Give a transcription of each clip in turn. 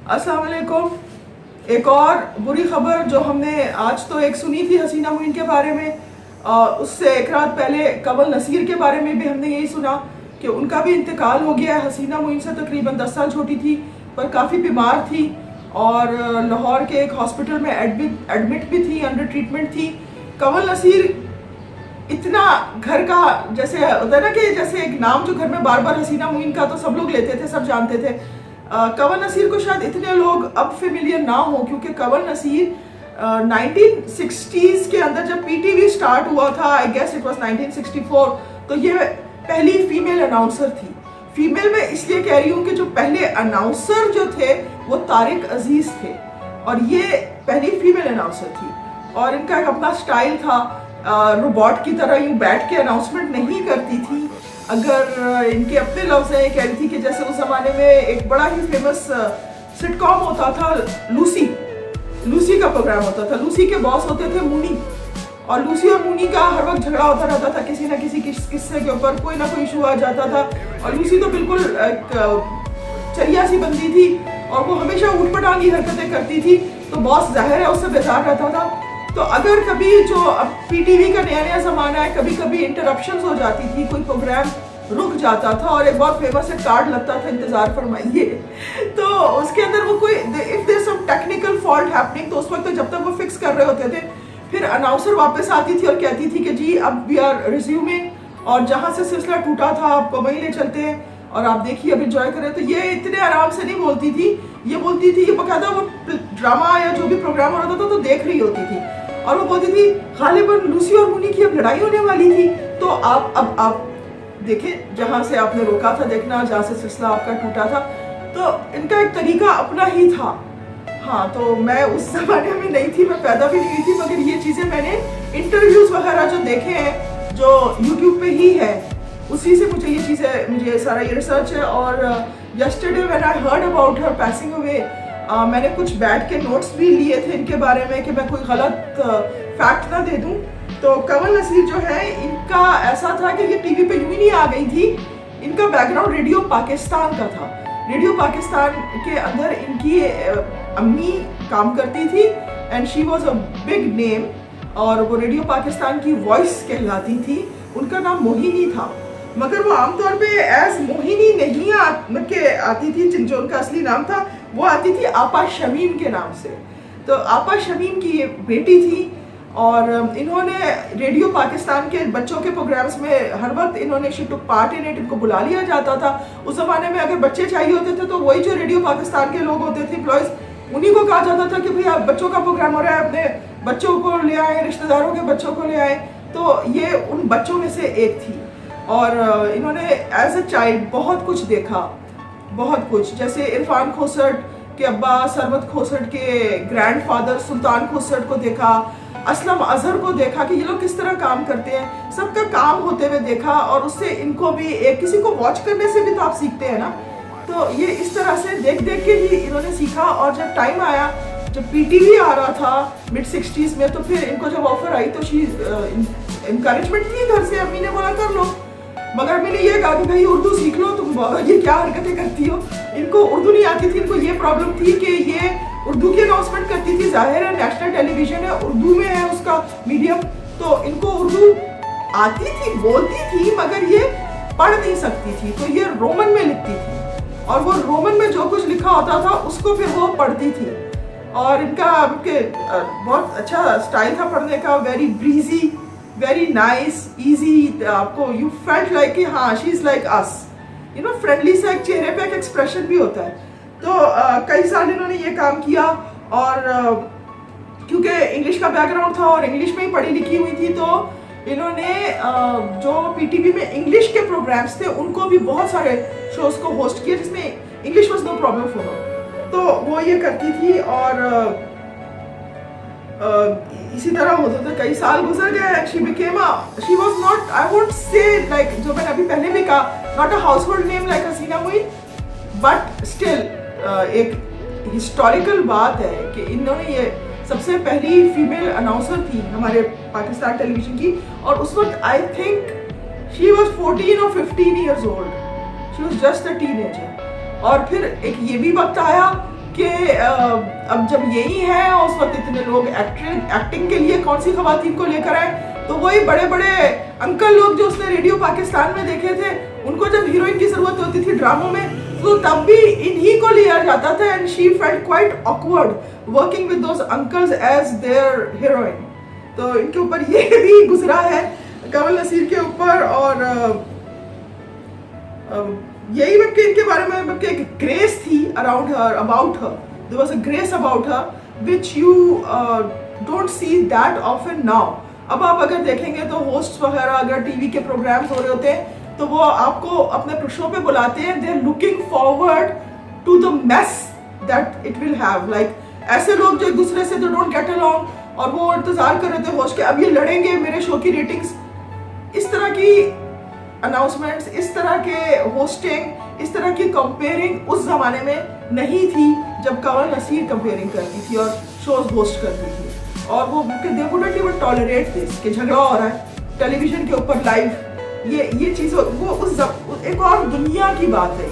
अस्सलाम वालेकुम। एक और बुरी खबर जो हमने आज तो एक सुनी थी हसीना मुइन के बारे में, उससे एक रात पहले कंवल नसीर के बारे में भी हमने यही सुना कि उनका भी इंतकाल हो गया है। हसीना मुइन से तकरीबन 10 साल छोटी थी पर काफ़ी बीमार थी और लाहौर के एक हॉस्पिटल में एडमिट भी थी, अंडर ट्रीटमेंट थी। कंवल नसीर इतना घर का जैसे होता है ना कि जैसे एक नाम जो घर में बार बार हसीना मुइन का तो सब लोग लेते थे, सब जानते थे। कंवल नसीर को शायद इतने लोग अब फेमिलियर ना हो क्योंकि कंवल नसीर 1960s के अंदर जब पीटीवी स्टार्ट हुआ था, आई गेस इट वाज 1964, तो ये पहली फीमेल अनाउंसर थी। फीमेल में इसलिए कह रही हूँ कि जो पहले अनाउंसर जो थे वो तारिक अजीज थे और ये पहली फीमेल अनाउंसर थी और इनका एक अपना स्टाइल था। रोबोट की तरह यूँ बैठ के अनाउंसमेंट नहीं करती थी। अगर इनके अपने लफ्ज़ हैं, कह रही थी कि जैसे उस ज़माने में एक बड़ा ही फेमस सिटकॉम होता था लूसी का प्रोग्राम होता था। लूसी के बॉस होते थे मुनी और लूसी और मुनी का हर वक्त झगड़ा होता रहता था किसी ना किसी किस्से के ऊपर, कोई ना कोई इशू आ जाता था और लूसी तो बिल्कुल चरिया सी बंदी थी और वो हमेशा ऊटपटांगी हरकतें करती थी, तो बॉस जाहिर है उससे बेजार रहता था। तो अगर कभी जो अब पीटीवी का नया ज़माना है, कभी कभी इंटरप्शंस हो जाती थी, कोई प्रोग्राम रुक जाता था और एक बहुत फेमस एक कार्ड लगता था इंतजार फरमाइए, तो उसके अंदर वो कोई if there some technical fault happening, तो उस वक्त जब तक वो फिक्स कर रहे होते थे फिर अनाउंसर वापस आती थी और कहती थी कि जी अब वी आर रिज्यूमिंग और जहाँ से सिलसिला टूटा था आपको वहीं ले चलते हैं और आप देखिए अब एंजॉय करें। तो ये इतने आराम से नहीं बोलती थी, ये बोलती थी, ये बकायदा वो ड्रामा या जो भी प्रोग्राम हो रहा था तो देख रही होती थी और वो बोलती थी गालिबन लूसी और मुनी की अब लड़ाई होने वाली थी, तो आप देखें जहाँ से आपने रोका था देखना, जहाँ से सिलसिला आपका टूटा था। तो इनका एक तरीका अपना ही था। हाँ, तो मैं उस जमाने में नहीं थी, मैं पैदा भी नहीं हुई थी, मगर ये चीज़ें मैंने इंटरव्यूज वगैरह जो देखे हैं जो यूट्यूब पे ही है उसी से मुझे सारा ये रिसर्च है। और yesterday when I heard about her passing away, मैंने कुछ बैठ के नोट्स भी लिए थे इनके बारे में कि मैं कोई गलत फैक्ट ना दे दूं। तो कंवल नसीर जो है इनका ऐसा था कि ये टीवी पे यूं ही नहीं आ गई थी, इनका बैकग्राउंड रेडियो पाकिस्तान का था। रेडियो पाकिस्तान के अंदर इनकी अम्मी काम करती थी and she was a big name और वो रेडियो पाकिस्तान की वॉइस कहलाती थी। उनका नाम मोहिनी था मगर वो आमतौर पे एज मोहिनी नहीं आती थी, जो उनका असली नाम था वो आती थी आपा शमीम के नाम से। तो आपा शमीम की ये बेटी थी और इन्होंने रेडियो पाकिस्तान के बच्चों के प्रोग्राम्स में हर वक्त इन्होंने she took part in it, इनको बुला लिया जाता था। उस ज़माने में अगर बच्चे चाहिए होते थे तो वही जो रेडियो पाकिस्तान के लोग होते थे एम्प्लॉयज़, उन्हीं को कहा जाता था कि भैया बच्चों का प्रोग्राम हो रहा है, अपने बच्चों को ले आए, रिश्तेदारों के बच्चों को ले आए। तो ये उन बच्चों में से एक थी और इन्होंने एज अ चाइल्ड बहुत कुछ देखा, बहुत कुछ, जैसे इरफान खोसट के अब्बा सरमद खोसट के ग्रैंडफादर सुल्तान खोसट को देखा, असलम अजहर को देखा कि ये लोग किस तरह काम करते हैं, सबका काम होते हुए देखा और उससे इनको भी एक किसी को वॉच करने से भी तो आप सीखते हैं ना। तो ये इस तरह से देख देख के ही इन्होंने सीखा और जब टाइम आया, जब पीटीवी आ रहा था मिड 60s में, तो फिर इनको जब ऑफर आई तो शी इनकरेजमेंट थी घर से, अम्मी ने बोला कर लो, मगर अम्मी ने ये कहा कि भाई उर्दू सीख लो, तुम ये क्या हरकतें करती हो। इनको उर्दू नहीं आती थी, इनको ये प्रॉब्लम थी कि ये उर्दू की अनाउंसमेंट करती थी, जाहिर है नेशनल टेलीविजन है, उर्दू में है उसका मीडियम, तो इनको उर्दू आती थी, बोलती थी, मगर ये पढ़ नहीं सकती थी, तो ये रोमन में लिखती थी और वो रोमन में जो कुछ लिखा होता था उसको फिर वो पढ़ती थी। और इनका बहुत अच्छा स्टाइल था पढ़ने का, very breezy, very nice, easy, आपको यू फेल्ट लाइक कि हाँ she is like us, you know, friendly सा एक चेहरे पे एक एक्सप्रेशन भी होता है। तो कई साल इन्होंने ये काम किया और क्योंकि इंग्लिश का बैकग्राउंड था और इंग्लिश में ही पढ़ी लिखी हुई थी, तो इन्होंने जो पीटीवी में इंग्लिश के प्रोग्राम्स थे उनको भी बहुत सारे शोज को होस्ट किया जिसमें English was no problem for her, तो वो ये करती थी और इसी तरह होते थे, कई साल गुजर गए। She was not, I would say like, जो मैंने अभी पहले भी कहा, not a household name like Haseena Moin, but still एक हिस्टोरिकल बात है कि इन्होंने ये सबसे पहली फीमेल अनाउंसर थी हमारे पाकिस्तान टेलीविजन की और उस वक्त आई थिंक शी वाज 14 और 15 years old, she was just a teenager. और फिर एक ये भी वक्त आया कि अब जब यही है उस वक्त इतने लोग एक्टिंग के लिए कौन सी खवातीन को लेकर आए, तो वही बड़े बड़े अंकल लोग जो उसने रेडियो पाकिस्तान में देखे थे, उनको जब हीरोइन की जरूरत होती थी ड्रामों में तो तब भी इन्हीं को लिया जाता था। And she felt quite awkward working with those uncles as their heroine. तो इनके ऊपर ये भी गुजरा है कमल नसीर के ऊपर। और यही मतलब इनके बारे में मतलब एक ग्रेस थी around her, about her, there was a grace about her which you don't see that often now. अब आप अगर देखेंगे तो होस्ट वगैरह अगर टीवी के प्रोग्राम्स हो रहे होते हैं तो वो आपको अपने शो पे बुलाते हैं, they are looking forward to the mess that it will have. Like ऐसे लोग जो एक दूसरे से डोंट गेट अलोंग और वो इंतजार कर रहे थे होस्ट के अब ये लड़ेंगे मेरे शो की रेटिंग्स। इस तरह की अनाउंसमेंट्स, इस तरह के होस्टिंग, इस तरह की कंपेयरिंग उस जमाने में नहीं थी जब कमल नसीर कंपेयरिंग करती थी और शोज होस्ट करती थी। और वो they wouldn't even tolerate this कि झगड़ा हो रहा है टेलीविजन के ऊपर लाइव। ये चीज़ वो उस एक और दुनिया की बात है,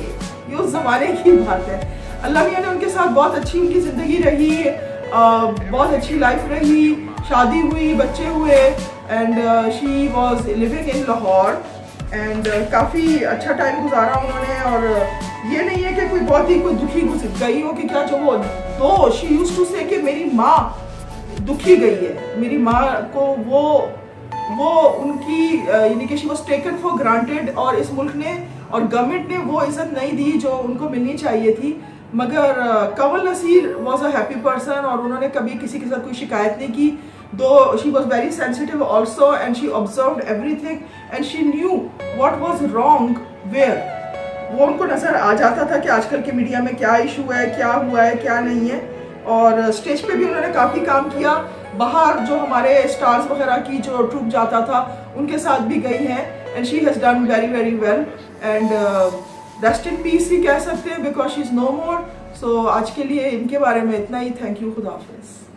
ये उस जमाने की बात है। अल्लाह मियां ने उनके साथ बहुत अच्छी उनकी ज़िंदगी रही, बहुत अच्छी लाइफ रही, शादी हुई, बच्चे हुए and she was living in Lahore and काफ़ी अच्छा टाइम गुजारा उन्होंने। और ये नहीं है कि कोई बहुत ही कोई दुखी गई हो कि क्या जो वो तो शी यूज्ड टू से कि मेरी माँ दुखी गई है, मेरी माँ को वो उनकी यानी कि she was taken for granted और इस मुल्क ने और गवर्नमेंट ने वो इज्जत नहीं दी जो उनको मिलनी चाहिए थी। मगर Kamal Naseer was a happy person और उन्होंने कभी किसी के साथ कोई शिकायत नहीं की। Though she was very sensitive also and she observed everything and she knew what was wrong where. वो उनको नज़र आ जाता था कि आजकल के मीडिया में क्या इशू है, क्या हुआ है, क्या नहीं है। और स्टेज पे भी उन्होंने काफ़ी काम किया, बाहर जो हमारे स्टार्स वगैरह की जो ट्रूप जाता था उनके साथ भी गई हैं and she has done very very well and rest in peace ही कह सकते हैं because she is no more. So आज के लिए इनके बारे में इतना ही। थैंक यू, खुदा हाफिज़।